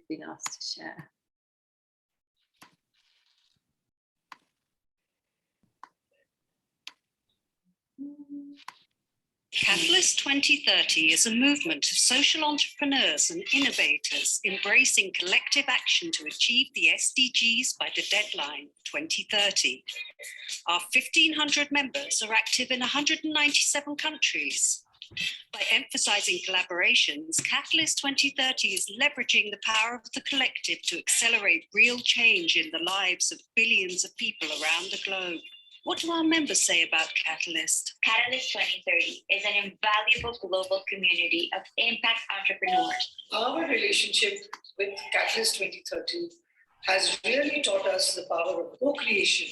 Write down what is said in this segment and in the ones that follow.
been asked to share. Catalyst 2030 is a movement of social entrepreneurs and innovators embracing collective action to achieve the SDGs by the deadline 2030. Our 1,500 members are active in 197 countries. By emphasizing collaborations, Catalyst 2030 is leveraging the power of the collective to accelerate real change in the lives of billions of people around the globe. What do our members say about Catalyst? Catalyst 2030 is an invaluable global community of impact entrepreneurs. Our relationship with Catalyst 2030 has really taught us the power of co-creation.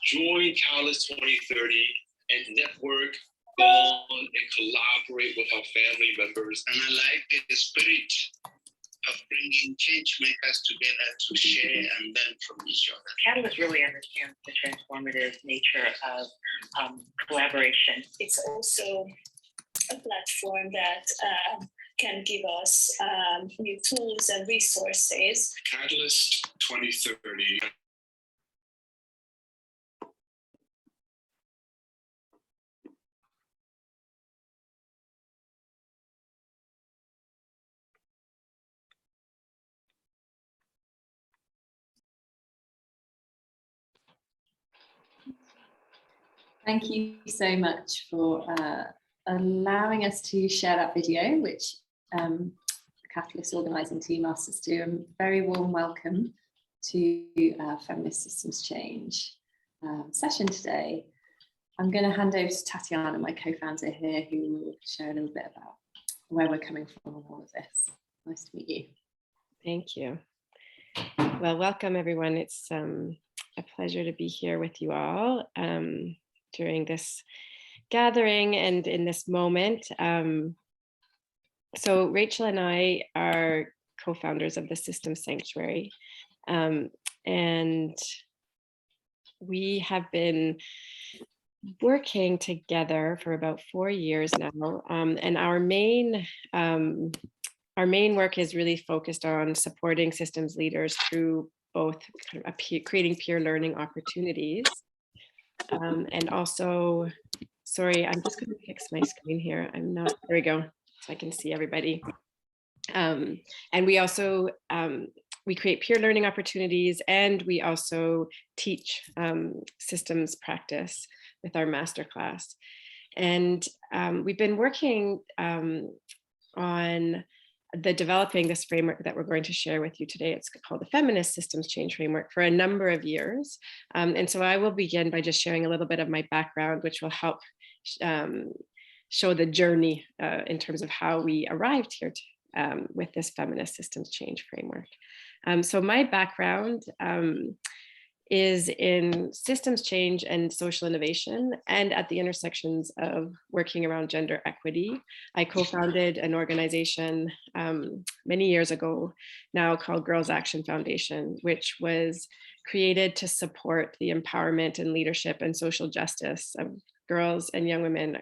Join Catalyst 2030 and network, bond, and collaborate with our family members. And I like the spirit of bringing change makers together to share and learn from each other. Catalyst really understands the transformative nature of collaboration. It's also a platform that can give us new tools and resources. Catalyst 2030. Thank you so much for allowing us to share that video, which the Catalyst organising team asked us to do. A very warm welcome to Feminist Systems Change session today. I'm going to hand over to Tatiana, my co-founder here, who will share a little bit about where we're coming from on all of this. Nice to meet you. Thank you. Well, welcome everyone. It's a pleasure to be here with you all during this gathering and in this moment. So Rachel and I are co-founders of the Systems Sanctuary, and we have been working together for about 4 years now, and our main work is really focused on supporting systems leaders through both kind of creating peer learning opportunities, and also, sorry, I'm just going to fix my screen here. There we go, so I can see everybody. And we also, we create peer learning opportunities, and we also teach systems practice with our masterclass. And we've been working on developing this framework that we're going to share with you today. It's called the Feminist Systems Change Framework for a number of years. And so I will begin by just sharing a little bit of my background, which will help show the journey in terms of how we arrived here with this Feminist Systems Change Framework. So my background is in systems change and social innovation, and at the intersections of working around gender equity. I co-founded an organization many years ago now called Girls Action Foundation, which was created to support the empowerment and leadership and social justice of girls and young women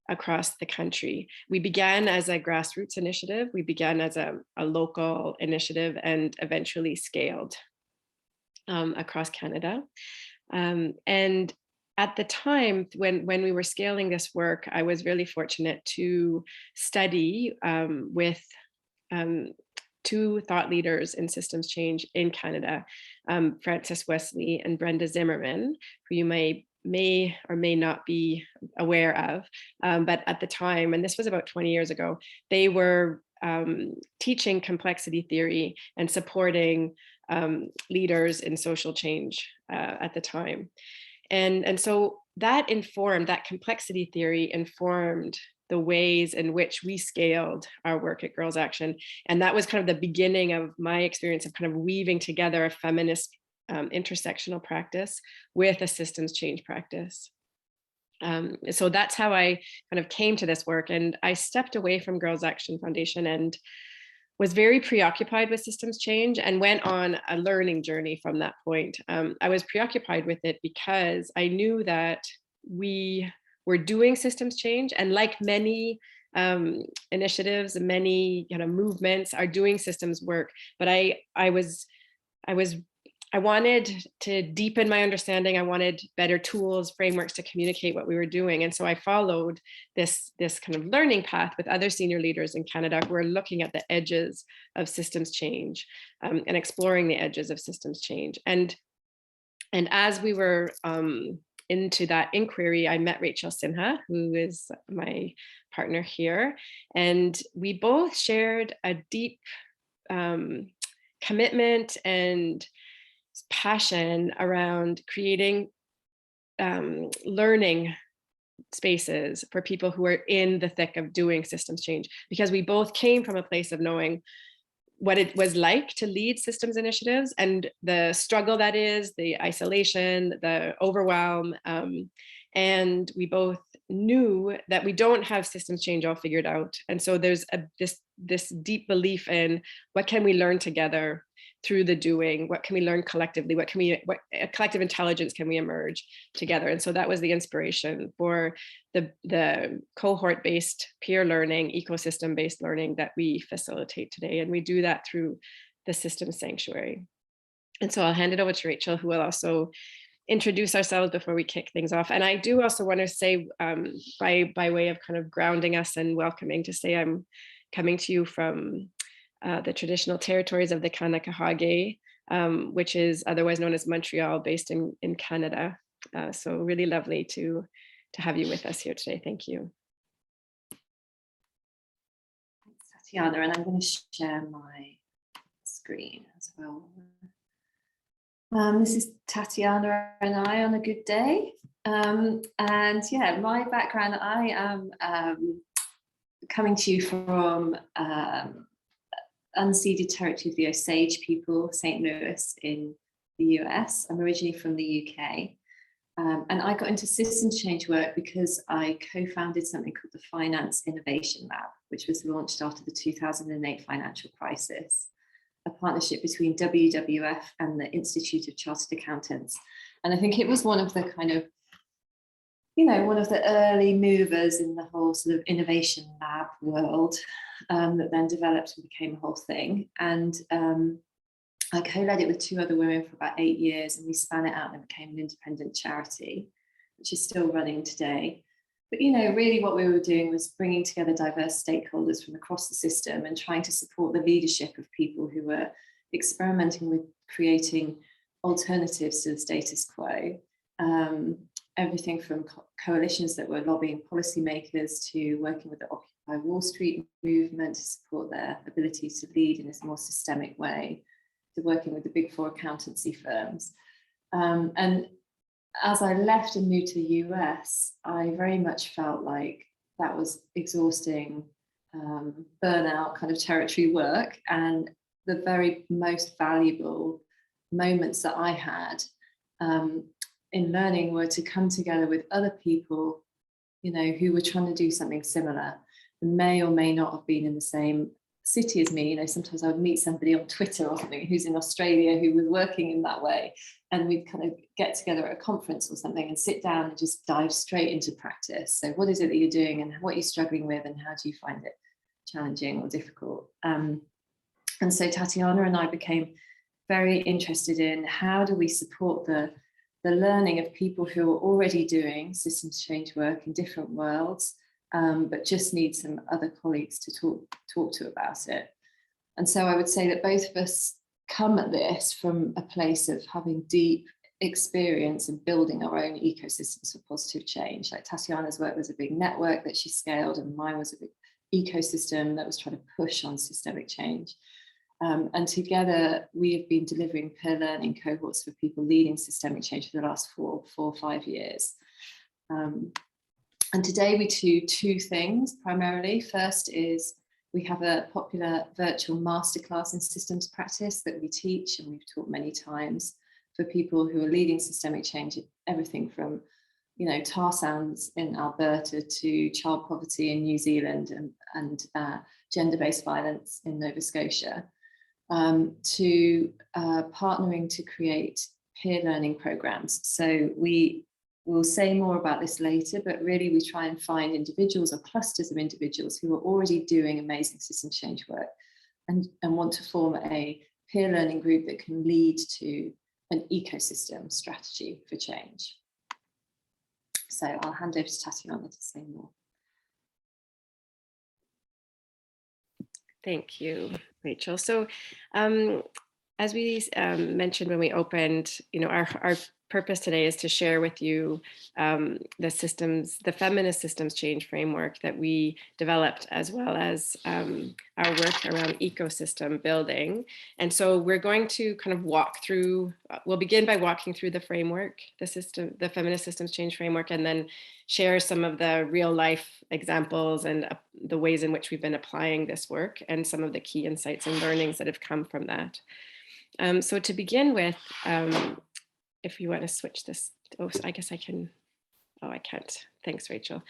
across the country. We began as a grassroots initiative. We began as a local initiative and eventually scaled across Canada. And at the time when we were scaling this work, I was really fortunate to study with two thought leaders in systems change in Canada, Frances Wesley and Brenda Zimmerman, who you may or may not be aware of. But at the time, and this was about 20 years ago, they were teaching complexity theory and supporting leaders in social change at the time. And so that complexity theory informed the ways in which we scaled our work at Girls Action. And that was kind of the beginning of my experience of kind of weaving together a feminist intersectional practice with a systems change practice. So that's how I kind of came to this work. And I stepped away from Girls Action Foundation and was very preoccupied with systems change and went on a learning journey from that point. I was preoccupied with it because I knew that we were doing systems change, and like many initiatives, many kind of movements are doing systems work, but I wanted to deepen my understanding. I wanted better tools, frameworks to communicate what we were doing. And so I followed this kind of learning path with other senior leaders in Canada who are looking at the edges of systems change and exploring the edges of systems change. And as we were into that inquiry, I met Rachel Sinha, who is my partner here. And we both shared a deep commitment and passion around creating learning spaces for people who are in the thick of doing systems change, because we both came from a place of knowing what it was like to lead systems initiatives and the struggle that is, the isolation, the overwhelm. And we both knew that we don't have systems change all figured out. And so there's this deep belief in what can we learn together through the doing, what can we learn collectively, what collective intelligence can we emerge together. And so that was the inspiration for the cohort-based peer learning, ecosystem-based learning that we facilitate today. And we do that through the Systems Sanctuary. And so I'll hand it over to Rachel, who will also introduce ourselves before we kick things off. And I do also want to say, by way of kind of grounding us and welcoming, to say I'm coming to you from the traditional territories of the Kanakahage, which is otherwise known as Montreal, based in Canada. So really lovely to have you with us here today. Thank you. Thanks, Tatiana, and I'm going to share my screen as well. This is Tatiana and I on a good day. And yeah, my background, I am coming to you from unceded territory of the Osage people, St. Louis in the US. I'm originally from the UK. And I got into systems change work because I co-founded something called the Finance Innovation Lab, which was launched after the 2008 financial crisis, a partnership between WWF and the Institute of Chartered Accountants. And I think it was one of the kind of, one of the early movers in the whole sort of innovation lab world that then developed and became a whole thing. And I co-led it with two other women for about 8 years, and we span it out and it became an independent charity, which is still running today. But, really what we were doing was bringing together diverse stakeholders from across the system and trying to support the leadership of people who were experimenting with creating alternatives to the status quo. Everything from coalitions that were lobbying policymakers to working with the Occupy Wall Street movement to support their ability to lead in a more systemic way, to working with the big four accountancy firms. And as I left and moved to the US, I very much felt like that was exhausting, burnout kind of territory work. And the very most valuable moments that I had in learning were to come together with other people, who were trying to do something similar, and may or may not have been in the same city as me. Sometimes I would meet somebody on Twitter or something who's in Australia who was working in that way, and we'd kind of get together at a conference or something and sit down and just dive straight into practice. So what is it that you're doing and what you're struggling with and how do you find it challenging or difficult? And so Tatiana and I became very interested in how do we support the learning of people who are already doing systems change work in different worlds, but just need some other colleagues to talk to about it. And so I would say that both of us come at this from a place of having deep experience in building our own ecosystems for positive change. Like Tatiana's work was a big network that she scaled, and mine was a big ecosystem that was trying to push on systemic change. And together we have been delivering peer learning cohorts for people leading systemic change for the last four or 5 years. And today we do two things primarily. First is we have a popular virtual masterclass in systems practice that we teach, and we've taught many times, for people who are leading systemic change, everything from tar sands in Alberta to child poverty in New Zealand and gender-based violence in Nova Scotia, to partnering to create peer learning programs. So we We'll say more about this later, but really we try and find individuals or clusters of individuals who are already doing amazing system change work and want to form a peer learning group that can lead to an ecosystem strategy for change. So I'll hand over to Tatiana to say more. Thank you, Rachel. So as we mentioned when we opened, our purpose today is to share with you the feminist systems change framework that we developed, as well as our work around ecosystem building. And so we're going to kind of we'll begin by walking through the framework, the feminist systems change framework, and then share some of the real life examples and the ways in which we've been applying this work and some of the key insights and learnings that have come from that. So to begin with, if you want to switch this, I guess I can, I can't. Thanks, Rachel.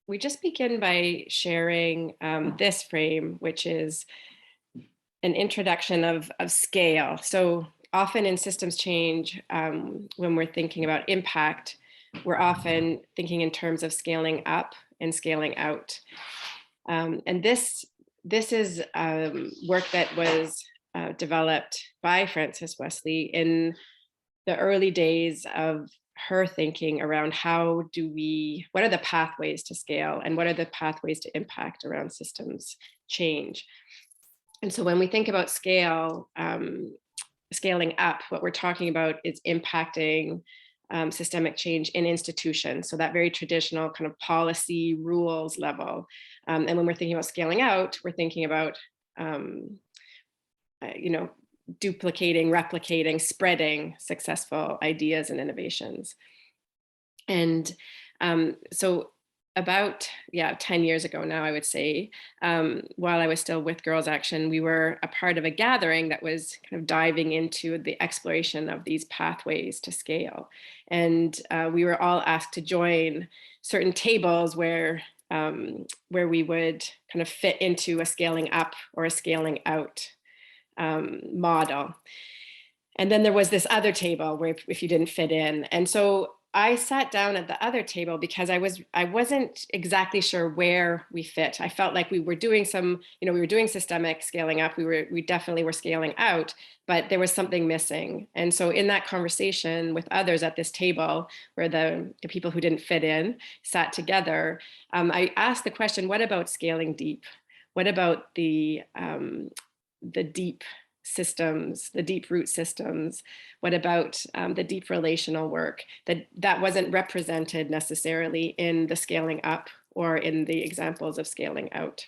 We just begin by sharing this frame, which is an introduction of scale. So often in systems change, when we're thinking about impact, we're often thinking in terms of scaling up and scaling out. And this is work that was developed by Frances Wesley in the early days of her thinking around what are the pathways to scale and what are the pathways to impact around systems change. And so when we think about scaling up, what we're talking about is impacting systemic change in institutions. So that very traditional kind of policy rules level. And when we're thinking about scaling out, we're thinking about duplicating, replicating, spreading successful ideas and innovations. And so about 10 years ago now, I would say, while I was still with Girls Action, we were a part of a gathering that was kind of diving into the exploration of these pathways to scale. And we were all asked to join certain tables where we would kind of fit into a scaling up or a scaling out model. And then there was this other table where if you didn't fit in. And so I sat down at the other table because I wasn't exactly sure where we fit. I felt like we were doing we were doing systemic scaling up. We definitely were scaling out, but there was something missing. And so in that conversation with others at this table, where the people who didn't fit in sat together, I asked the question, what about scaling deep? What about the deep systems, the deep root systems? What about the deep relational work that wasn't represented necessarily in the scaling up or in the examples of scaling out?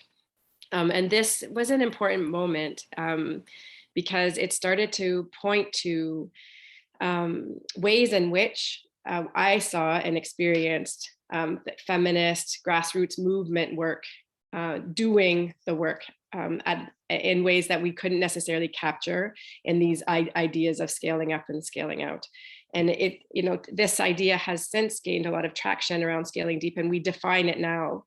And this was an important moment because it started to point to ways in which I saw and experienced feminist grassroots movement work doing the work in ways that we couldn't necessarily capture in these ideas of scaling up and scaling out. And this idea has since gained a lot of traction around scaling deep, and we define it now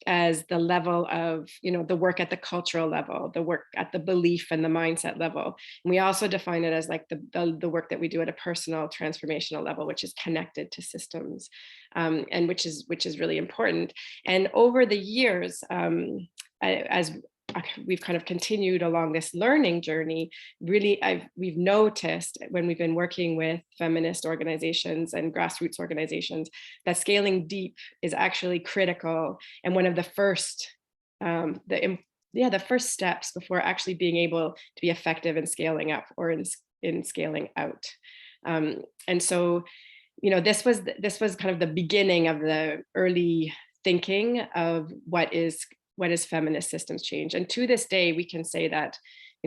as the level of, the work at the cultural level, the work at the belief and the mindset level. And we also define it as like the work that we do at a personal transformational level, which is connected to systems, and which is really important. And over the years, as we've kind of continued along this learning journey, really we've noticed when we've been working with feminist organizations and grassroots organizations that scaling deep is actually critical and one of the first the first steps before actually being able to be effective in scaling up or in scaling out. And so this was kind of the beginning of the early thinking of what is feminist systems change. And to this day, we can say that,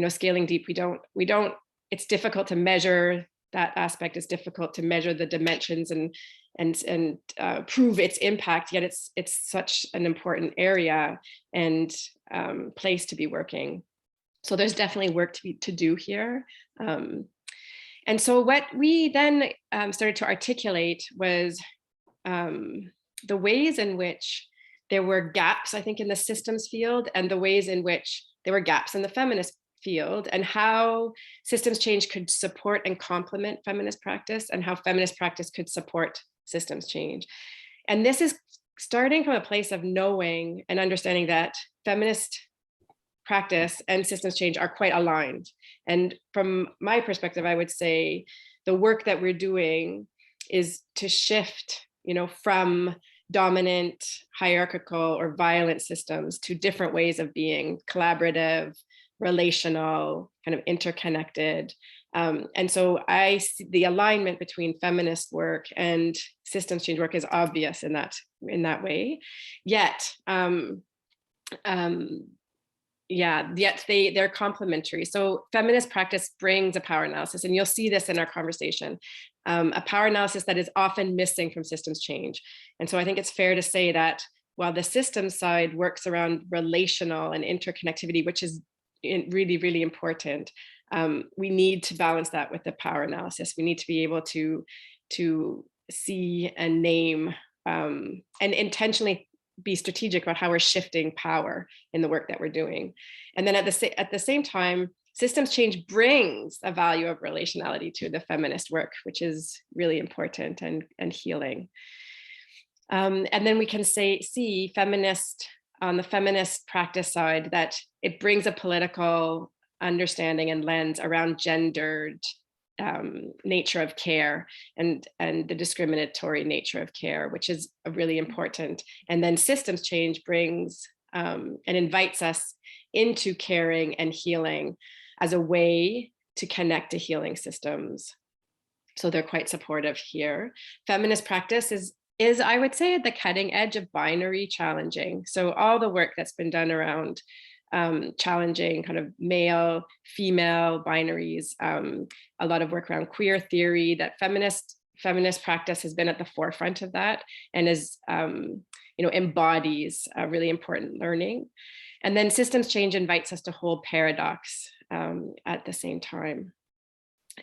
scaling deep, it's difficult to measure that aspect. It's difficult to measure the dimensions and prove its impact, yet it's such an important area and place to be working. So there's definitely work to do here. And so what we then started to articulate was the ways in which there were gaps, I think, in the systems field, and the ways in which there were gaps in the feminist field, and how systems change could support and complement feminist practice, and how feminist practice could support systems change. And this is starting from a place of knowing and understanding that feminist practice and systems change are quite aligned. And from my perspective, I would say the work that we're doing is to shift, from dominant, hierarchical, or violent systems to different ways of being, collaborative, relational, kind of interconnected. And so I see the alignment between feminist work and systems change work is obvious in that way. Yet, they're complementary. So feminist practice brings a power analysis, and you'll see this in our conversation, a power analysis that is often missing from systems change. And so I think it's fair to say that while the systems side works around relational and interconnectivity, which is really, really important, we need to balance that with the power analysis. We need to be able to see and name and intentionally be strategic about how we're shifting power in the work that we're doing. And then at the same time, systems change brings a value of relationality to the feminist work, which is really important and healing. And then we can see feminist, on the feminist practice side, that it brings a political understanding and lens around gendered nature of care and the discriminatory nature of care, which is really important. And then systems change brings and invites us into caring and healing as a way to connect to healing systems. So they're quite supportive here. Feminist practice is I would say, at the cutting edge of binary challenging. So all the work that's been done around challenging kind of male, female binaries, a lot of work around queer theory, that feminist practice has been at the forefront of that, and is, embodies a really important learning. And then systems change invites us to hold paradox at the same time.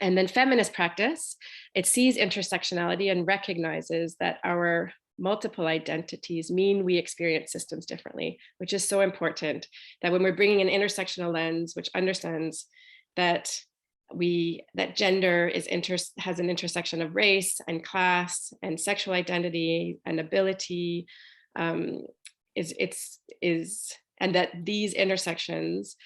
And then feminist practice, it sees intersectionality and recognizes that our multiple identities mean we experience systems differently, which is so important, that when we're bringing an intersectional lens, which understands that gender has an intersection of race and class and sexual identity and ability, and that these intersections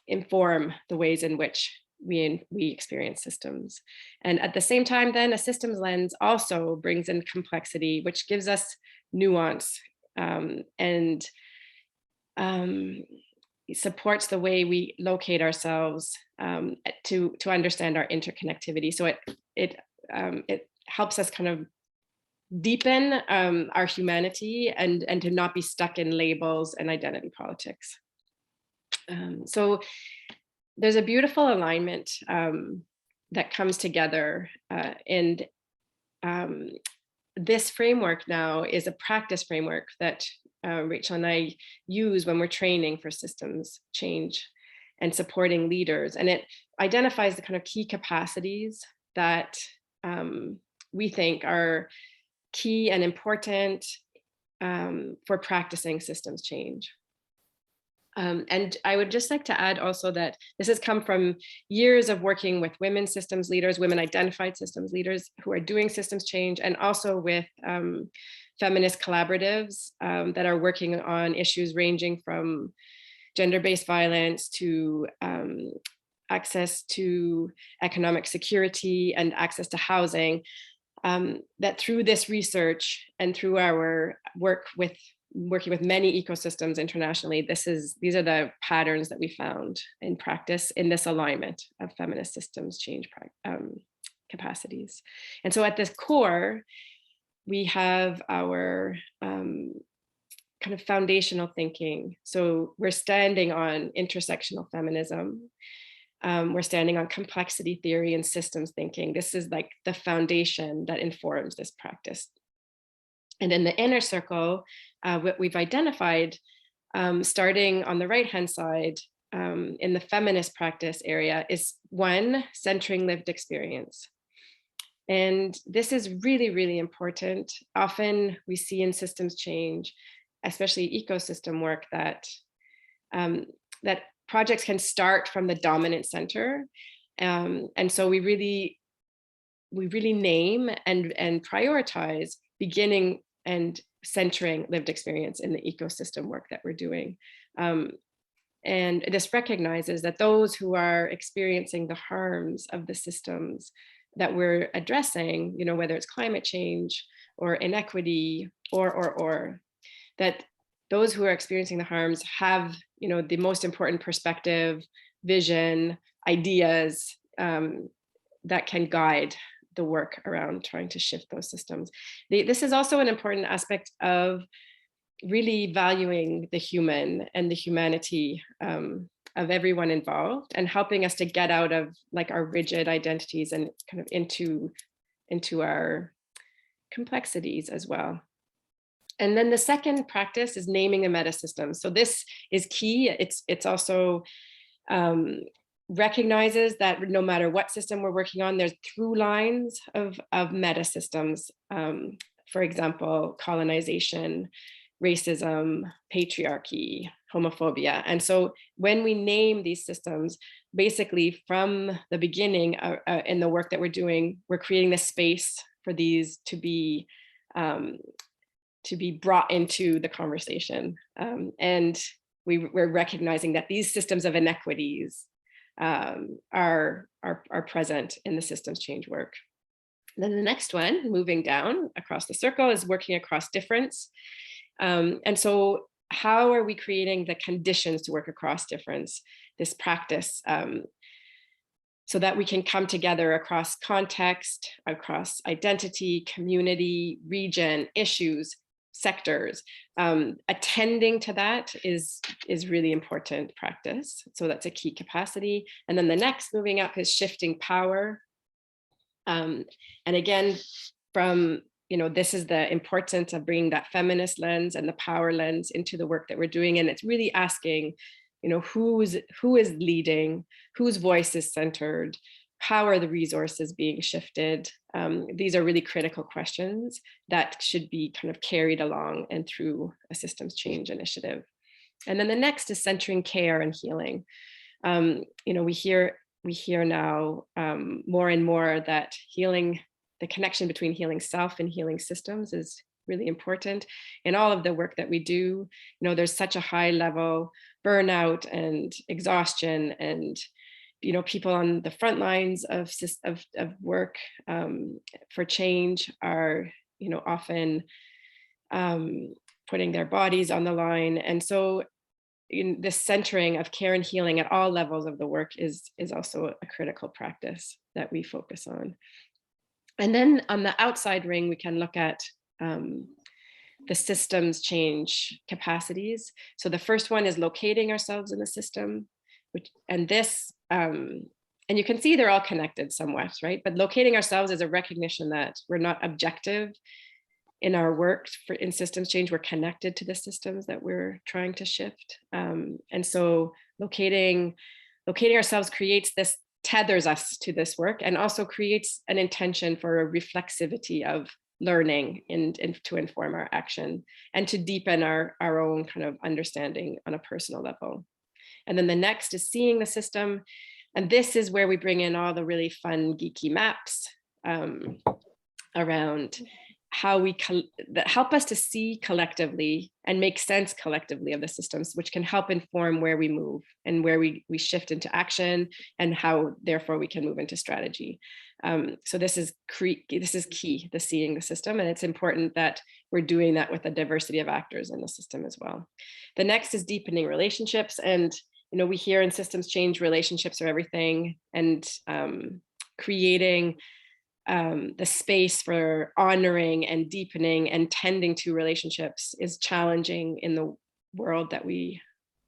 inform the ways in which we experience systems. And at the same time, then, a systems lens also brings in complexity, which gives us nuance and supports the way we locate ourselves to understand our interconnectivity. So it helps us kind of deepen our humanity and to not be stuck in labels and identity politics. So there's a beautiful alignment that comes together, and this framework now is a practice framework that Rachel and I use when we're training for systems change and supporting leaders. And it identifies the kind of key capacities that we think are key and important for practicing systems change. And I would just like to add also that this has come from years of working with women systems leaders, women identified systems leaders who are doing systems change, and also with feminist collaboratives that are working on issues ranging from gender-based violence to access to economic security and access to housing, that through this research and through our working with many ecosystems internationally, these are the patterns that we found in practice in this alignment of feminist systems change capacities. And so at this core, we have our kind of foundational thinking. So we're standing on intersectional feminism. We're standing on complexity theory and systems thinking. This is like the foundation that informs this practice. And in the inner circle, what we've identified, starting on the right-hand side in the feminist practice area, is one, centering lived experience. And this is really, really important. Often we see in systems change, especially ecosystem work, that projects can start from the dominant center. And so we really name and prioritize beginning and centering lived experience in the ecosystem work that we're doing. And this recognizes that those who are experiencing the harms of the systems that we're addressing, whether it's climate change or inequity or that those who are experiencing the harms have, the most important perspective, vision, ideas that can guide the work around trying to shift those systems. This is also an important aspect of really valuing the human and the humanity of everyone involved, and helping us to get out of like our rigid identities and kind of into our complexities as well. And then the second practice is naming the meta systems. So this is key. It's also recognizes that no matter what system we're working on, there's through lines of meta systems. For example, colonization, racism, patriarchy, homophobia. And so when we name these systems, basically from the beginning in the work that we're doing, we're creating the space for these to be brought into the conversation. And we're recognizing that these systems of inequities are present in the systems change work. Then the next one, moving down across the circle, is working across difference. And so how are we creating the conditions to work across difference, this practice, so that we can come together across context, across identity, community, region, issues, sectors. Attending to that is really important practice. So that's a key capacity. And then the next, moving up, is shifting power. And again, from this is the importance of bringing that feminist lens and the power lens into the work that we're doing. And it's really asking, who is leading, whose voice is centered, how are the resources being shifted? These are really critical questions that should be kind of carried along and through a systems change initiative. And then the next is centering care and healing. We hear now more and more that healing, the connection between healing self and healing systems, is really important. In all of the work that we do, there's such a high level burnout and exhaustion, and people on the front lines of work for change are often putting their bodies on the line. And so the centering of care and healing at all levels of the work is also a critical practice that we focus on. And then on the outside ring, we can look at the systems change capacities. So the first one is locating ourselves in the system, and you can see they're all connected somewhat, right? But locating ourselves is a recognition that we're not objective in our work in systems change. We're connected to the systems that we're trying to shift. And so locating ourselves tethers us to this work, and also creates an intention for a reflexivity of learning and to inform our action and to deepen our own kind of understanding on a personal level. And then the next is seeing the system. And this is where we bring in all the really fun, geeky maps around how that help us to see collectively and make sense collectively of the systems, which can help inform where we move and where we shift into action, and how therefore we can move into strategy. So this is key, the seeing the system, and it's important that we're doing that with a diversity of actors in the system as well. The next is deepening relationships, and we hear in systems change, relationships are everything, and creating the space for honoring and deepening and tending to relationships is challenging in the world that we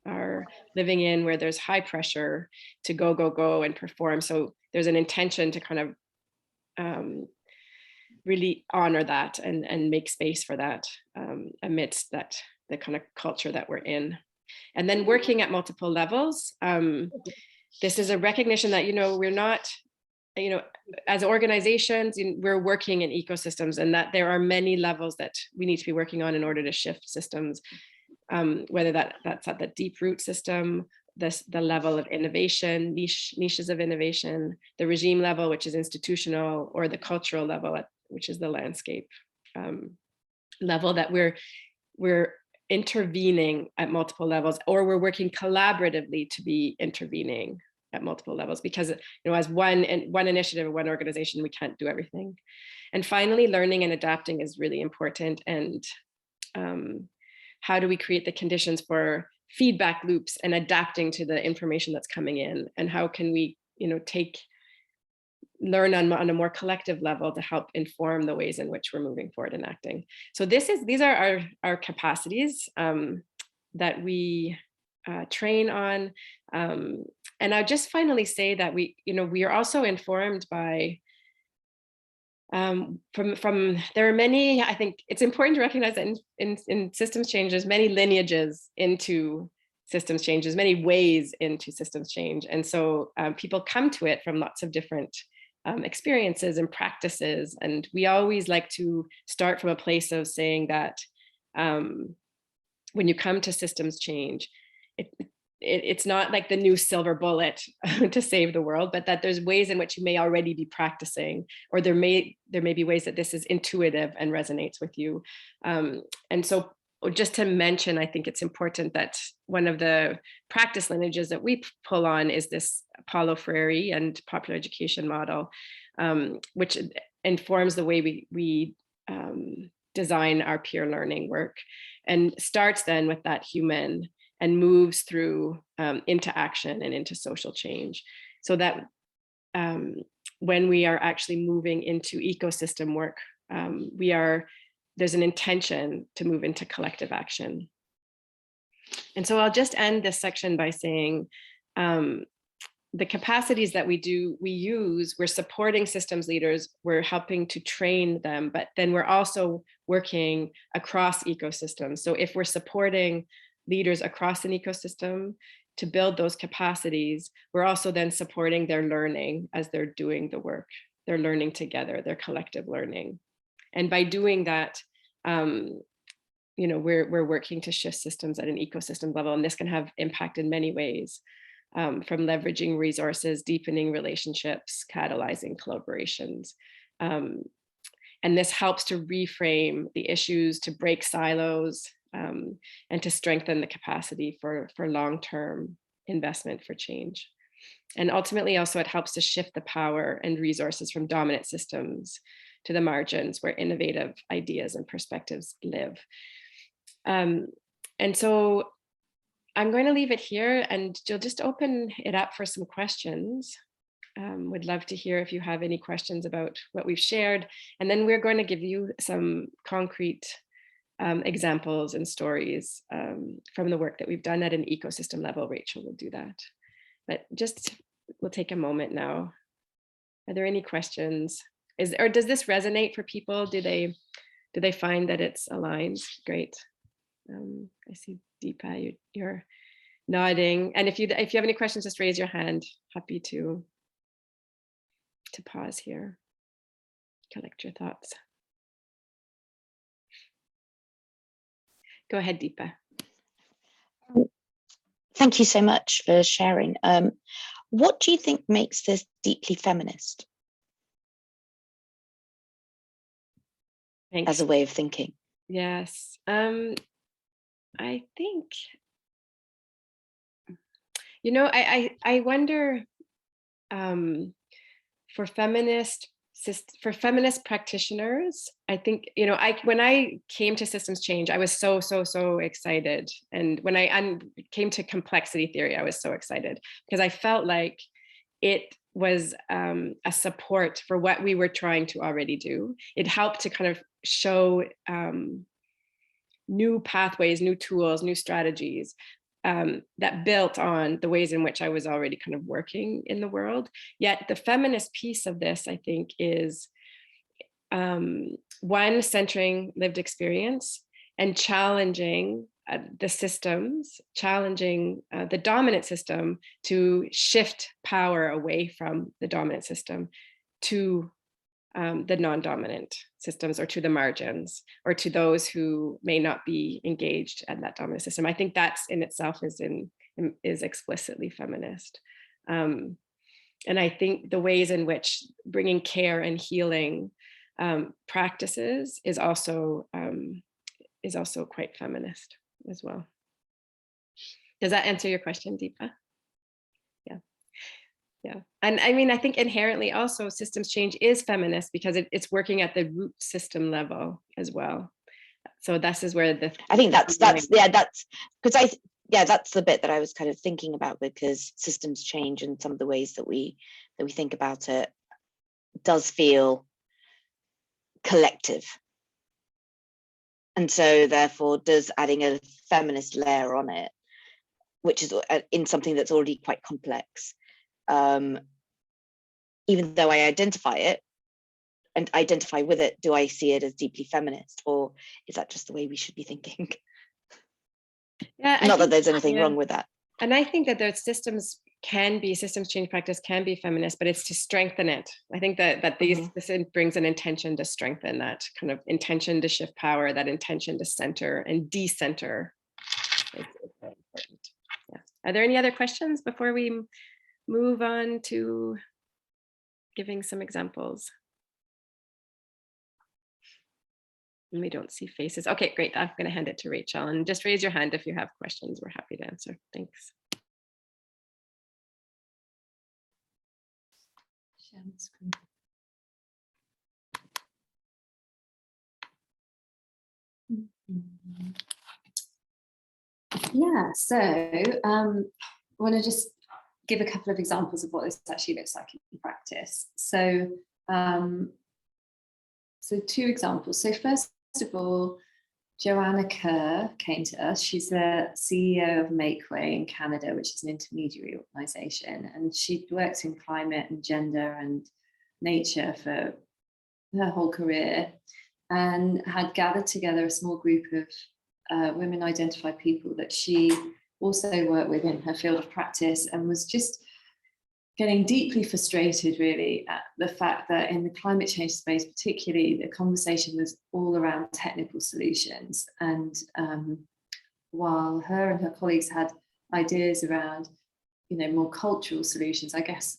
are living in, where there's high pressure to go and perform. So there's an intention to kind of really honor that and make space for that amidst the kind of culture that we're in. And then working at multiple levels. This is a recognition that, we're not, as organizations, we're working in ecosystems, and that there are many levels that we need to be working on in order to shift systems, whether that's at the deep root system, the level of innovation, niches of innovation, the regime level, which is institutional, or the cultural level, which is the landscape level, that we're intervening at multiple levels, or we're working collaboratively to be intervening at multiple levels, because as one initiative or one organization, we can't do everything. And finally, learning and adapting is really important. And how do we create the conditions for feedback loops and adapting to the information that's coming in? And how can we learn on a more collective level to help inform the ways in which we're moving forward and acting? So these are our capacities that we train on. And I'll just finally say that we are also informed by from there are many. I think it's important to recognize that in systems change, there's many lineages into systems change, there's many ways into systems change. And so people come to it from lots of different experiences and practices. And we always like to start from a place of saying that when you come to systems change, it's not like the new silver bullet to save the world, but that there's ways in which you may already be practicing, or there may be ways that this is intuitive and resonates with you. And so just to mention, I think it's important that one of the practice lineages that we pull on is this Paulo Freire and popular education model, which informs the way we design our peer learning work, and starts then with that human and moves through into action and into social change, so that when we are actually moving into ecosystem work, there's an intention to move into collective action. And so I'll just end this section by saying the capacities that we're supporting systems leaders, we're helping to train them, but then we're also working across ecosystems. So if we're supporting leaders across an ecosystem to build those capacities, we're also then supporting their learning as they're doing the work. They're learning together, their collective learning. And by doing that, we're working to shift systems at an ecosystem level, and this can have impact in many ways, from leveraging resources, deepening relationships, catalyzing collaborations. And this helps to reframe the issues, to break silos, and to strengthen the capacity for long-term investment for change. And ultimately also it helps to shift the power and resources from dominant systems to the margins where innovative ideas and perspectives live. And so I'm going to leave it here, and you'll just open it up for some questions. Would love to hear if you have any questions about what we've shared. And then we're going to give you some concrete examples and stories from the work that we've done at an ecosystem level. Rachel will do that. But we'll take a moment now. Are there any questions? Or does this resonate for people? Do they find that it's aligned? Great. I see Deepa, you're nodding. And if you have any questions, just raise your hand. Happy to pause here, collect your thoughts. Go ahead, Deepa. Thank you so much for sharing. What do you think makes this deeply feminist? Thanks. As a way of thinking? Yes, I think, I wonder for feminist practitioners, I think, when I came to systems change, I was so excited. And when I came to complexity theory, I was so excited because I felt like it was a support for what we were trying to already do. It helped to kind of show new pathways, new tools, new strategies that built on the ways in which I was already kind of working in the world. Yet the feminist piece of this, I think, is one, centering lived experience and challenging the systems, challenging the dominant system to shift power away from the dominant system to the non-dominant systems, or to the margins, or to those who may not be engaged at that dominant system. I think that's in itself is in is explicitly feminist. And I think the ways in which bringing care and healing practices is also quite feminist as well. Does that answer your question, Deepa? Yeah. And I mean, I think inherently also systems change is feminist because it's working at the root system level as well. So this is where I think that's because that's the bit that I was kind of thinking about, because systems change and some of the ways that we think about it does feel collective. And so therefore does adding a feminist layer on it, which is in something that's already quite complex. Even though I identify it and identify with it, do I see it as deeply feminist, or is that just the way we should be thinking? Yeah, not that there's anything wrong with that. And I think that there's systems change practice can be feminist, but it's to strengthen it. I think that this brings an intention to strengthen that kind of intention to shift power, that intention to center and decenter. It's very important. Yeah. Are there any other questions before we move on to giving some examples? And we don't see faces. Okay, great. I'm going to hand it to Rachel, and just raise your hand if you have questions. We're happy to answer. Thanks. Share the screen. Yeah, so I want to just give a couple of examples of what this actually looks like in practice. So, two examples. So first of all, Joanna Kerr came to us. She's the CEO of Makeway in Canada, which is an intermediary organisation, and she'd worked in climate and gender and nature for her whole career, and had gathered together a small group of women identified people that she also worked with in her field of practice, and was just getting deeply frustrated really at the fact that in the climate change space particularly, the conversation was all around technical solutions. And while her and her colleagues had ideas around, more cultural solutions, I guess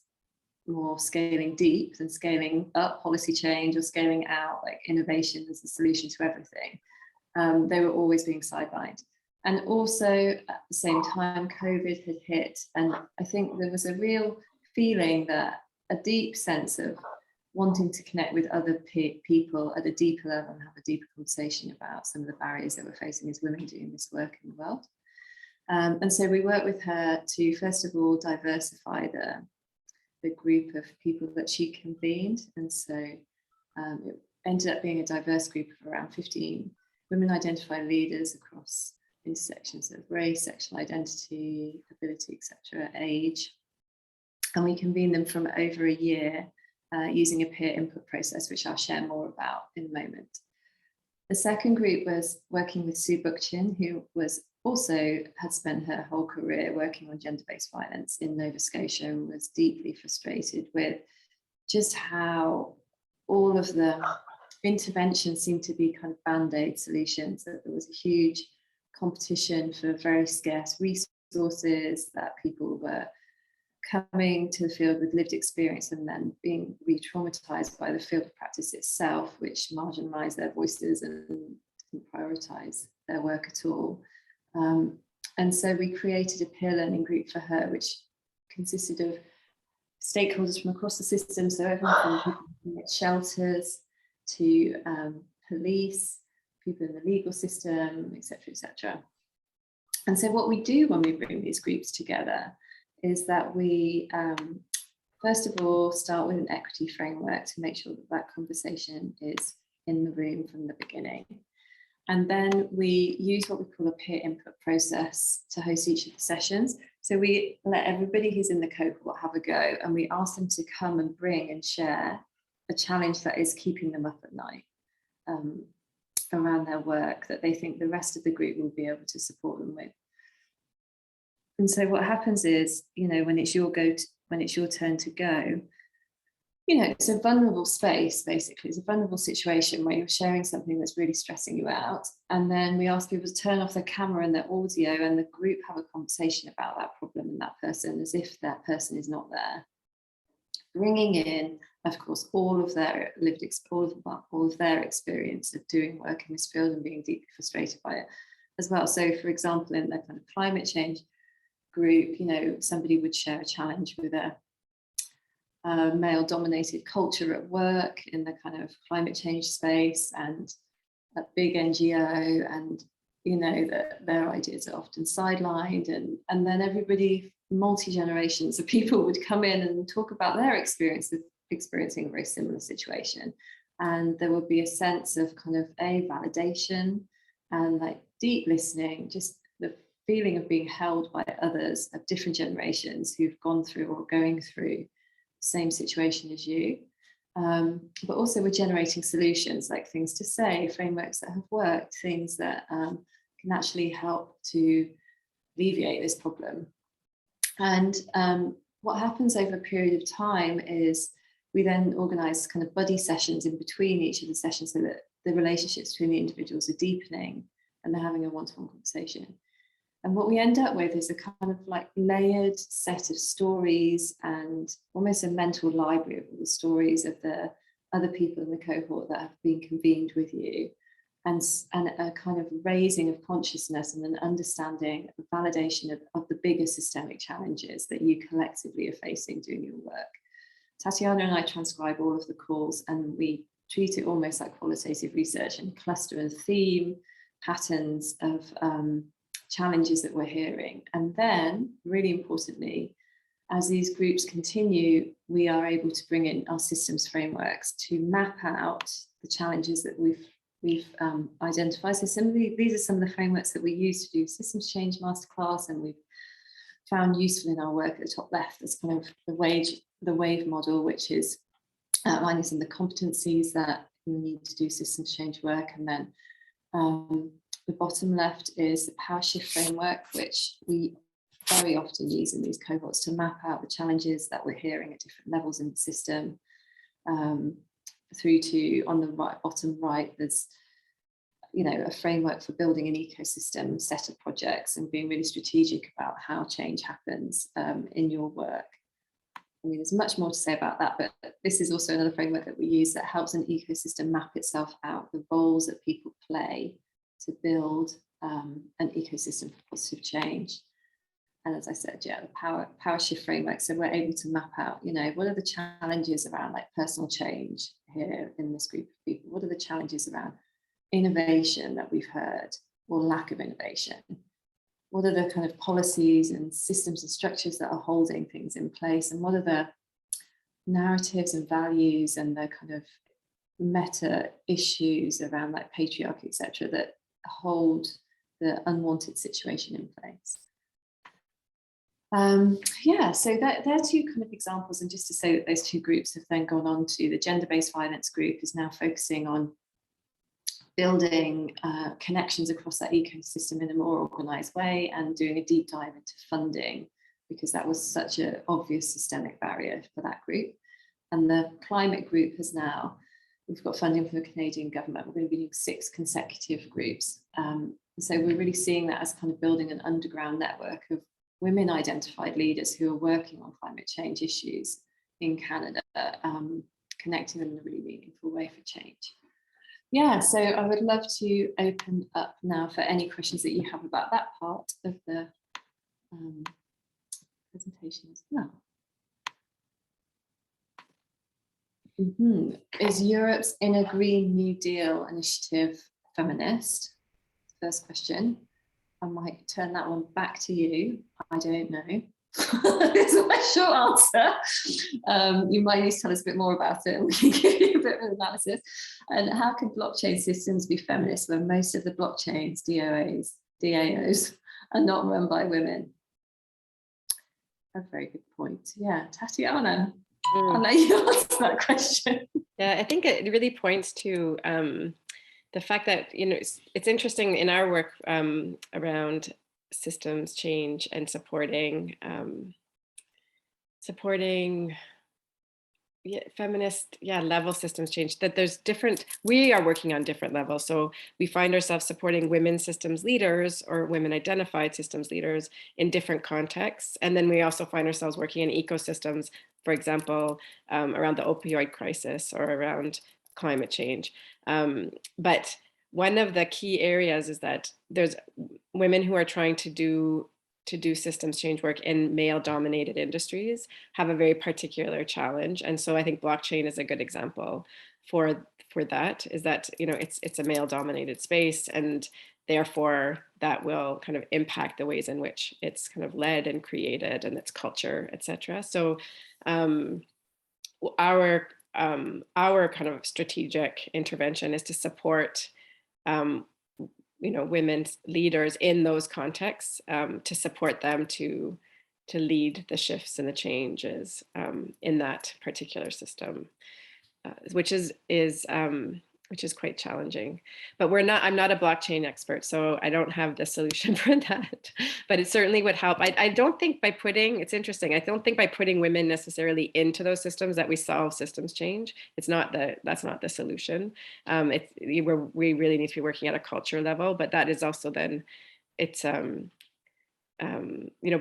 more scaling deep than scaling up policy change, or scaling out like innovation as the solution to everything, they were always being sidelined. And also at the same time, COVID had hit, and I think there was a real feeling that a deep sense of wanting to connect with other people at a deeper level and have a deeper conversation about some of the barriers that we're facing as women doing this work in the world. And so we worked with her to, first of all, diversify the group of people that she convened. And so it ended up being a diverse group of around 15 women identified leaders across intersections of race, sexual identity, ability, etc., age. And we convened them from over a year using a peer input process, which I'll share more about in a moment. The second group was working with Sue Bookchin, who had spent her whole career working on gender-based violence in Nova Scotia, and was deeply frustrated with just how all of the interventions seemed to be kind of band-aid solutions, that there was a huge competition for very scarce resources, that people were coming to the field with lived experience and then being re-traumatized by the field of practice itself, which marginalized their voices and didn't prioritize their work at all. And so we created a peer learning group for her, which consisted of stakeholders from across the system, so everyone from people at shelters to police, people in the legal system, etc., etc. And so what we do when we bring these groups together is that we, first of all, start with an equity framework to make sure that that conversation is in the room from the beginning. And then we use what we call a peer input process to host each of the sessions. So we let everybody who's in the cohort have a go, and we ask them to come and bring and share a challenge that is keeping them up at night around their work, that they think the rest of the group will be able to support them with. And so what happens is, when it's your turn to go, you know, it's a vulnerable space, basically. It's a vulnerable situation where you're sharing something that's really stressing you out. And then we ask people to turn off their camera and their audio, and the group have a conversation about that problem and that person as if that person is not there. Bringing in, of course, all of their lived all of their experience of doing work in this field and being deeply frustrated by it as well. So, for example, in the kind of climate change group, you know, somebody would share a challenge with a male-dominated culture at work in the kind of climate change space, and a big NGO, and you know that their ideas are often sidelined, and then everybody, multi-generations of people would come in and talk about their experience of experiencing a very similar situation, and there would be a sense of kind of validation and like deep listening, just the feeling of being held by others of different generations who've gone through or going through same situation as you, but also we're generating solutions, like things to say, frameworks that have worked, things that can actually help to alleviate this problem. And what happens over a period of time is we then organise kind of buddy sessions in between each of the sessions, so that the relationships between the individuals are deepening and they're having a one-to-one conversation. And what we end up with is a kind of like layered set of stories and almost a mental library of all the stories of the other people in the cohort that have been convened with you, and a kind of raising of consciousness and an understanding, a validation of the bigger systemic challenges that you collectively are facing doing your work. Tatiana and I transcribe all of the calls, and we treat it almost like qualitative research and cluster and theme patterns of challenges that we're hearing. And then, really importantly, as these groups continue, we are able to bring in our systems frameworks to map out the challenges that we've identified. So these are some of the frameworks that we use to do systems change masterclass, and we've found useful in our work at the top left. That's kind of the wave model, which is outlining some of the competencies that you need to do systems change work. And then the bottom left is the power shift framework, which we very often use in these cohorts to map out the challenges that we're hearing at different levels in the system. Through to, on the bottom right, there's, you know, a framework for building an ecosystem set of projects and being really strategic about how change happens in your work. I mean, there's much more to say about that, but this is also another framework that we use that helps an ecosystem map itself out, the roles that people play to build an ecosystem for positive change. And as I said, yeah, the power shift framework. So we're able to map out, you know, what are the challenges around like personal change here in this group of people? What are the challenges around innovation that we've heard, or lack of innovation? What are the kind of policies and systems and structures that are holding things in place? And what are the narratives and values and the kind of meta issues around like patriarchy, etc., that hold the unwanted situation in place? Yeah, so they're two kind of examples. And just to say that those two groups have then gone on to the gender-based violence group is now focusing on building connections across that ecosystem in a more organised way and doing a deep dive into funding, because that was such an obvious systemic barrier for that group. And the climate group has now, we've got funding from the Canadian government. We're going to be doing 6 consecutive groups. So we're really seeing that as kind of building an underground network of women identified leaders who are working on climate change issues in Canada, connecting them in a really meaningful way for change. Yeah, so I would love to open up now for any questions that you have about that part of the presentation as well. Is Europe's Inner Green New Deal initiative feminist? First question. I might turn that one back to you. I don't know. It's my short answer. You might need to tell us a bit more about it and we can give you a bit of analysis. And how can blockchain systems be feminist when most of the blockchains, DAOs, are not run by women? A very good point. Yeah, Tatiana, I'll let you answer that question. Yeah, I think it really points to the fact that, you know, it's interesting in our work around systems change and supporting feminist, level systems change, that there's different, we are working on different levels. So we find ourselves supporting women systems leaders or women identified systems leaders in different contexts. And then we also find ourselves working in ecosystems, for example, around the opioid crisis or around climate change. But one of the key areas is that there's women who are trying to do systems change work in male-dominated industries have a very particular challenge. And so I think blockchain is a good example for that, is that, you know, it's a male-dominated space, and therefore that will kind of impact the ways in which it's kind of led and created and its culture, etc. So our kind of strategic intervention is to support women's leaders in those contexts, to support them to lead the shifts and the changes in that particular system, which is quite challenging. But I'm not a blockchain expert, so I don't have the solution for that. But it certainly would help. I don't think by putting, it's interesting, I don't think by putting women necessarily into those systems that we solve systems change. That's not the solution. We really need to be working at a culture level, but that is also then, it's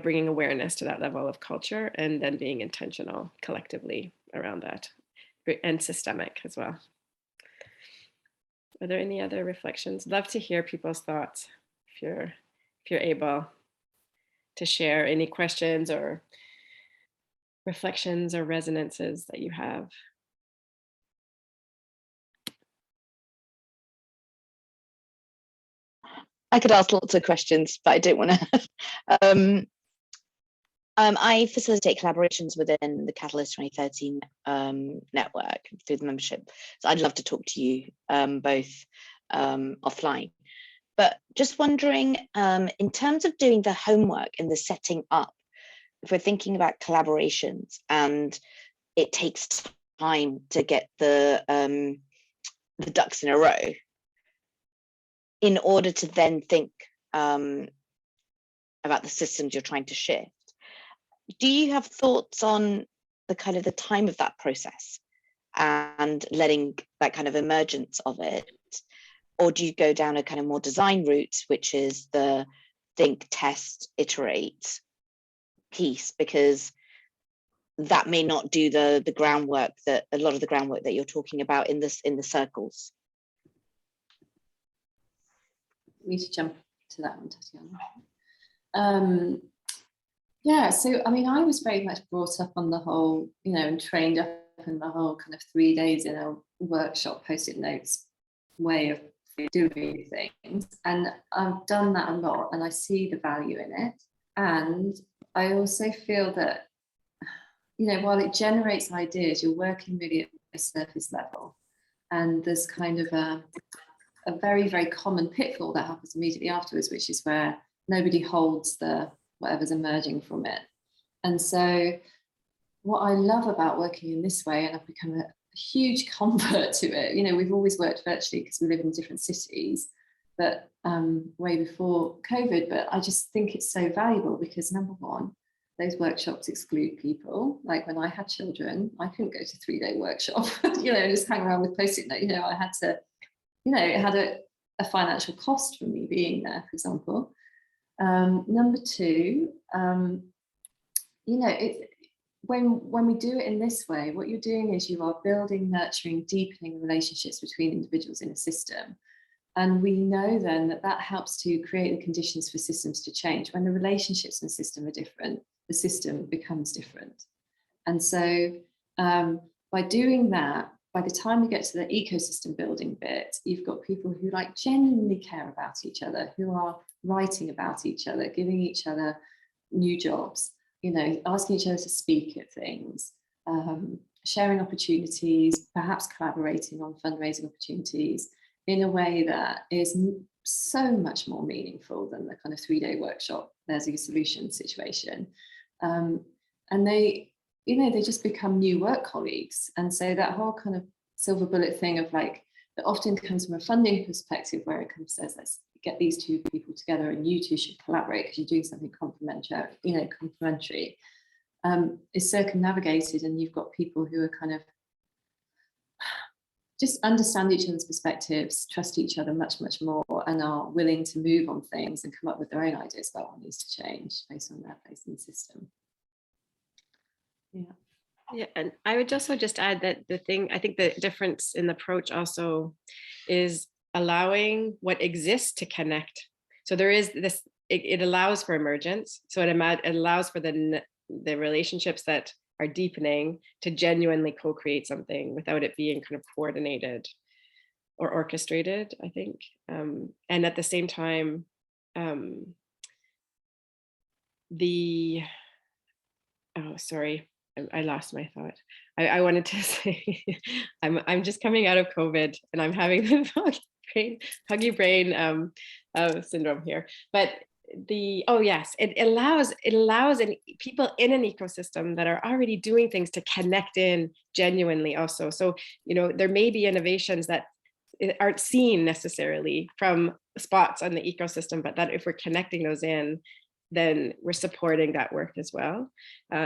bringing awareness to that level of culture and then being intentional collectively around that, and systemic as well. Are there any other reflections? Love to hear people's thoughts if you're able to share any questions or reflections or resonances that you have. I could ask lots of questions, but I don't want to. I facilitate collaborations within the Catalyst2030 network through the membership. So I'd love to talk to you both offline. But just wondering, in terms of doing the homework and the setting up, if we're thinking about collaborations and it takes time to get the ducks in a row, in order to then think about the systems you're trying to shift, do you have thoughts on the kind of the time of that process and letting that kind of emergence of it? Or do you go down a kind of more design route, which is the think, test, iterate piece? Because that may not do the groundwork, that a lot of the groundwork that you're talking about in the circles. We should jump to that one, Tatiana. Yeah, so I mean, I was very much brought up on the whole, and trained up in the whole kind of 3 days in a workshop post-it notes way of doing things. And I've done that a lot and I see the value in it. And I also feel that, while it generates ideas, you're working really at a surface level. And there's kind of a very, very common pitfall that happens immediately afterwards, which is where nobody holds whatever's emerging from it. And so what I love about working in this way, and I've become a huge convert to it, we've always worked virtually because we live in different cities, but way before COVID, but I just think it's so valuable because, number one, those workshops exclude people. Like when I had children, I couldn't go to a 3-day workshop, and just hang around with post-it note. I had to, it had a financial cost for me being there, for example. Number two, when we do it in this way, what you're doing is you are building, nurturing, deepening relationships between individuals in a system. And we know then that helps to create the conditions for systems to change. When the relationships in the system are different, the system becomes different. And so by doing that, by the time we get to the ecosystem building bit, you've got people who genuinely care about each other, who are writing about each other, giving each other new jobs, asking each other to speak at things, sharing opportunities, perhaps collaborating on fundraising opportunities in a way that is so much more meaningful than the kind of 3-day workshop, there's a solution situation. And they just become new work colleagues. And so that whole kind of silver bullet thing of that often comes from a funding perspective, where it kind of says, let's get these two people together and you two should collaborate because you're doing something complementary. is circumnavigated, and you've got people who are kind of just understand each other's perspectives, trust each other much, much more, and are willing to move on things and come up with their own ideas about what needs to change based on their place in the system. Yeah. Yeah, and I would also just add that I think the difference in the approach also is allowing what exists to connect. So there is this, it allows for emergence. So it allows for the relationships that are deepening to genuinely co-create something without it being kind of coordinated or orchestrated, I think. And at the same time, oh, sorry, I lost my thought. I wanted to say, I'm just coming out of COVID and I'm having the huggy brain syndrome here. But it allows people in an ecosystem that are already doing things to connect in genuinely also. So, there may be innovations that aren't seen necessarily from spots on the ecosystem, but that if we're connecting those in, then we're supporting that work as well.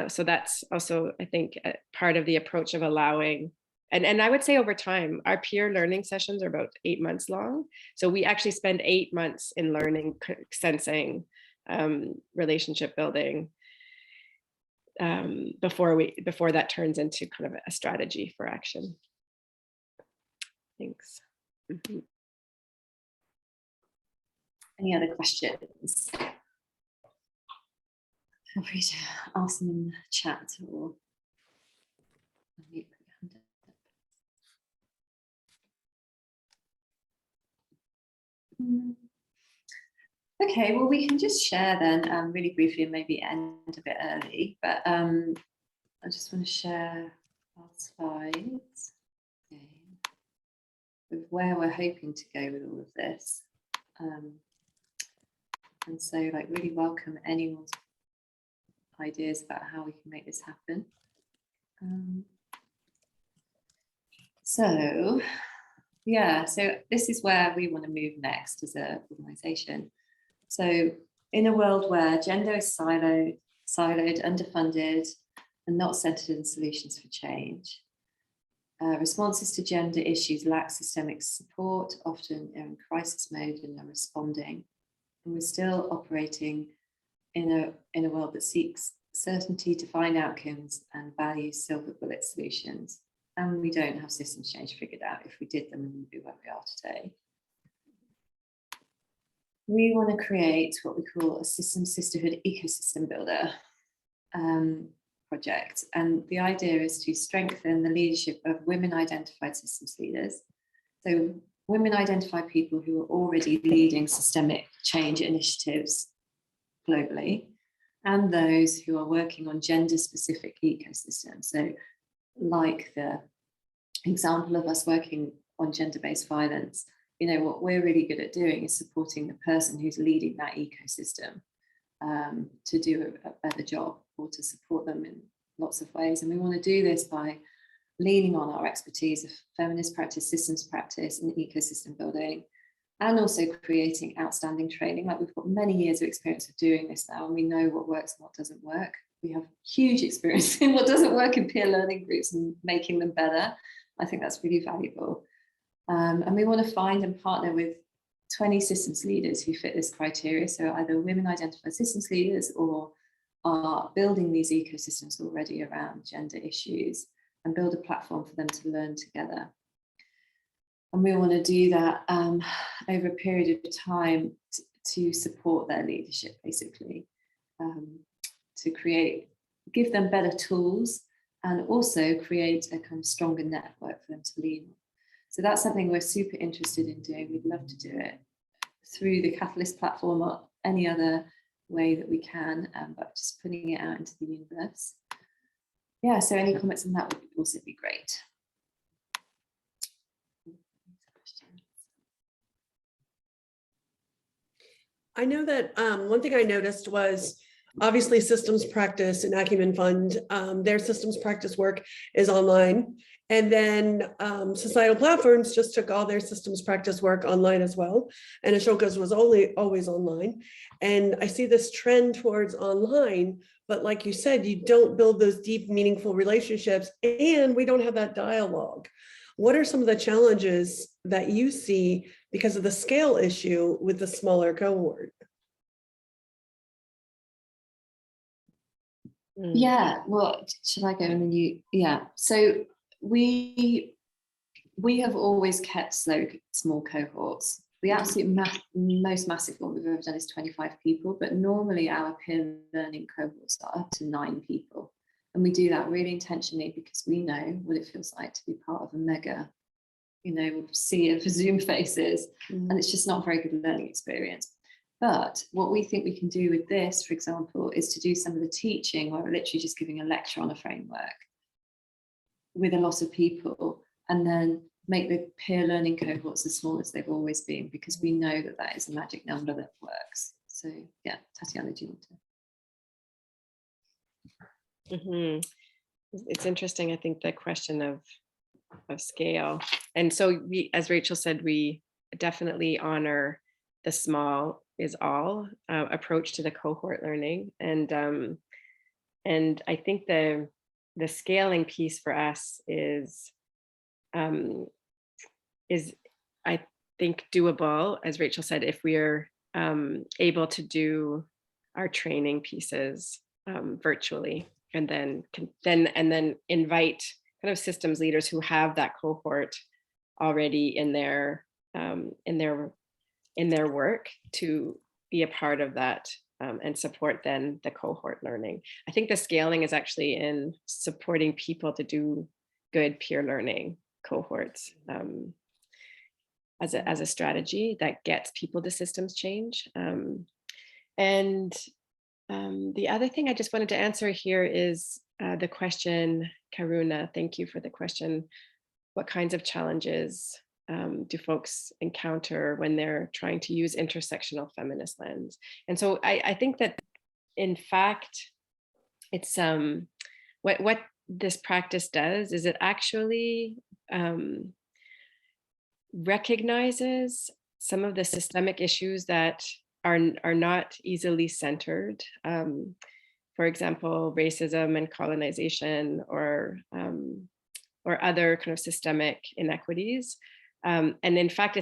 So that's also, I think, part of the approach of allowing, and I would say over time, our peer learning sessions are about 8 months long. So we actually spend 8 months in learning, sensing, relationship building, before that turns into kind of a strategy for action. Thanks. Mm-hmm. Any other questions? Feel free to ask them in the chat or okay, well, we can just share then really briefly and maybe end a bit early, but I just want to share our slides with where we're hoping to go with all of this. And so really welcome anyone's ideas about how we can make this happen. So this is where we want to move next as an organisation. So in a world where gender is siloed, underfunded, and not centred in solutions for change, responses to gender issues lack systemic support, often are in crisis mode and are responding. And we're still operating in a world that seeks certainty, defined outcomes, and values silver bullet solutions. And we don't have systems change figured out. If we did them, we would be where we are today. We want to create what we call a system sisterhood ecosystem builder project. And the idea is to strengthen the leadership of women identified systems leaders. So women identify people who are already leading systemic change initiatives globally, and those who are working on gender specific ecosystems. So like the example of us working on gender-based violence, what we're really good at doing is supporting the person who's leading that ecosystem to do a better job, or to support them in lots of ways. And we want to do this by leaning on our expertise of feminist practice, systems practice, and ecosystem building, and also creating outstanding training. We've got many years of experience of doing this now, and we know what works and what doesn't work. We have huge experience in what doesn't work in peer learning groups and making them better. I think that's really valuable. And we want to find and partner with 20 systems leaders who fit this criteria. So either women identified systems leaders or are building these ecosystems already around gender issues, and build a platform for them to learn together. And we want to do that over a period of time to support their leadership, basically, to give them better tools, and also create a kind of stronger network for them to lean on. So that's something we're super interested in doing. We'd love to do it through the Catalyst platform or any other way that we can, but just putting it out into the universe. Yeah, so any comments on that would also be great. I know that one thing I noticed was obviously systems practice and Acumen Fund, their systems practice work is online. And then Societal Platforms just took all their systems practice work online as well. And Ashoka's was always online. And I see this trend towards online, but like you said, you don't build those deep, meaningful relationships, and we don't have that dialogue. What are some of the challenges that you see because of the scale issue with the smaller cohort? Yeah, well, should I go and then you? Yeah, so we have always kept small cohorts. The absolute most massive one we've ever done is 25 people, but normally our peer learning cohorts are up to 9 people. And we do that really intentionally because we know what it feels like to be part of a mega, sea of Zoom faces, and it's just not a very good learning experience. But what we think we can do with this, for example, is to do some of the teaching where we're literally just giving a lecture on a framework with a lot of people, and then make the peer learning cohorts as small as they've always been, because we know that that is a magic number that works. So yeah, Tatiana, do you want to? It's interesting, I think, the question of scale. And so we, as Rachel said, we definitely honor the small is all approach to the cohort learning. And I think the scaling piece for us is I think doable, as Rachel said, if we are able to do our training pieces virtually, and then invite kind of systems leaders who have that cohort already in their work to be a part of that and support then the cohort learning. I think the scaling is actually in supporting people to do good peer learning cohorts as a strategy that gets people to systems change. The other thing I just wanted to answer here is the question, Karuna, thank you for the question. What kinds of challenges do folks encounter when they're trying to use intersectional feminist lens? And so I think that, in fact, it's what this practice does is it actually recognizes some of the systemic issues that are not easily centered. For example, racism and colonization, or other kind of systemic inequities. And in fact,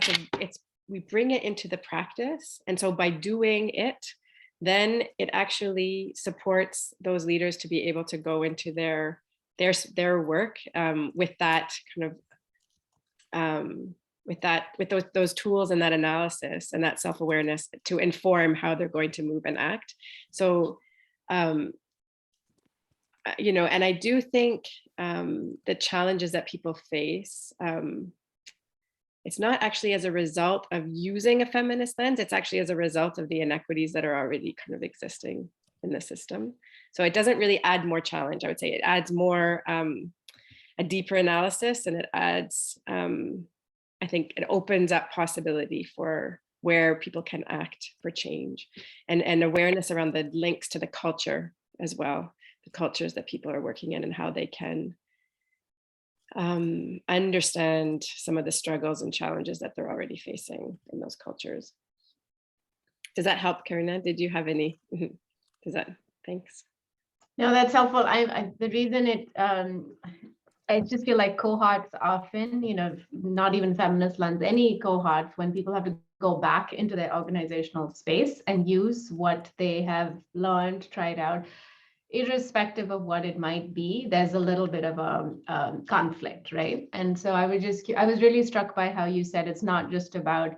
we bring it into the practice. And so by doing it, then it actually supports those leaders to be able to go into their work with that kind of with those tools and that analysis and that self-awareness to inform how they're going to move and act. So, and I do think the challenges that people face, it's not actually as a result of using a feminist lens, it's actually as a result of the inequities that are already kind of existing in the system. So it doesn't really add more challenge, I would say. It adds more, a deeper analysis, and it adds, I think it opens up possibility for where people can act for change, and awareness around the links to the culture as well, the cultures that people are working in, and how they can understand some of the struggles and challenges that they're already facing in those cultures. Does that help, Karina? Did you have any? Thanks. No, that's helpful. The reason I just feel like cohorts often, not even feminist lens, any cohorts, when people have to go back into their organizational space and use what they have learned, tried out, irrespective of what it might be, there's a little bit of a conflict, right? And so I was really struck by how you said it's not just about,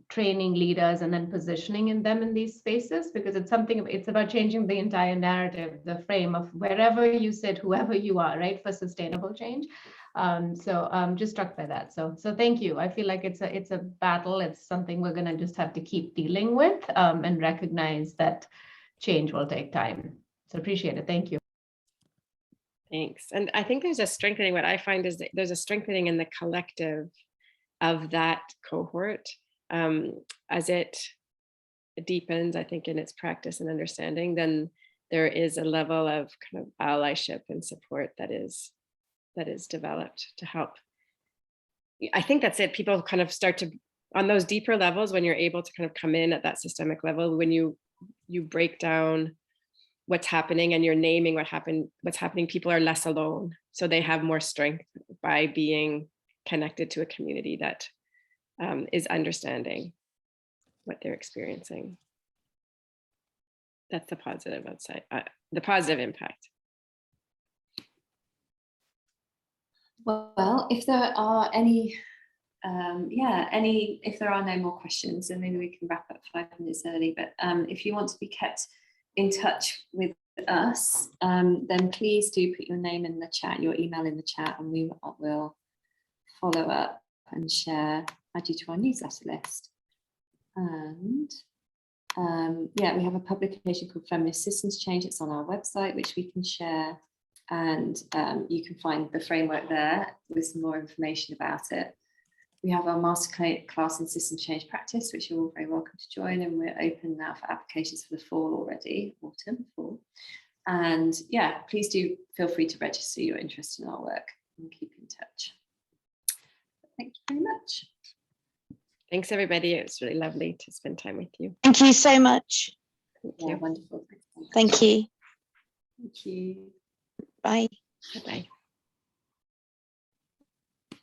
training leaders and then positioning them in these spaces, because it's about changing the entire narrative, the frame of wherever you sit, whoever you are, right, for sustainable change. So I'm just struck by that. So thank you. I feel like it's a battle. It's something we're going to just have to keep dealing with, and recognize that change will take time. So appreciate it. Thank you. Thanks. And I think there's a strengthening. What I find is that there's a strengthening in the collective of that cohort, as it deepens, I think, in its practice and understanding, then there is a level of kind of allyship and support that is developed to help. I think that's it. People kind of start to, on those deeper levels, when you're able to kind of come in at that systemic level, when you break down what's happening and you're naming what's happening, people are less alone. So they have more strength by being connected to a community that is understanding what they're experiencing. That's the positive outside, the positive impact. Well, if there are any, if there are no more questions, then maybe we can wrap up 5 minutes early. But if you want to be kept in touch with us, then please do put your name in the chat, your email in the chat, and we will follow up and add you to our newsletter list. And we have a publication called Feminist Systems Change. It's on our website, which we can share. And you can find the framework there with some more information about it. We have our masterclass in system change practice, which you're all very welcome to join, and we're open now for applications for the fall already, fall. And yeah, please do feel free to register your interest in our work and keep in touch. Thank you very much. Thanks, everybody. It was really lovely to spend time with you. Thank you so much. Thank you. Wonderful. Thank you. Thank you. Bye. Bye-bye.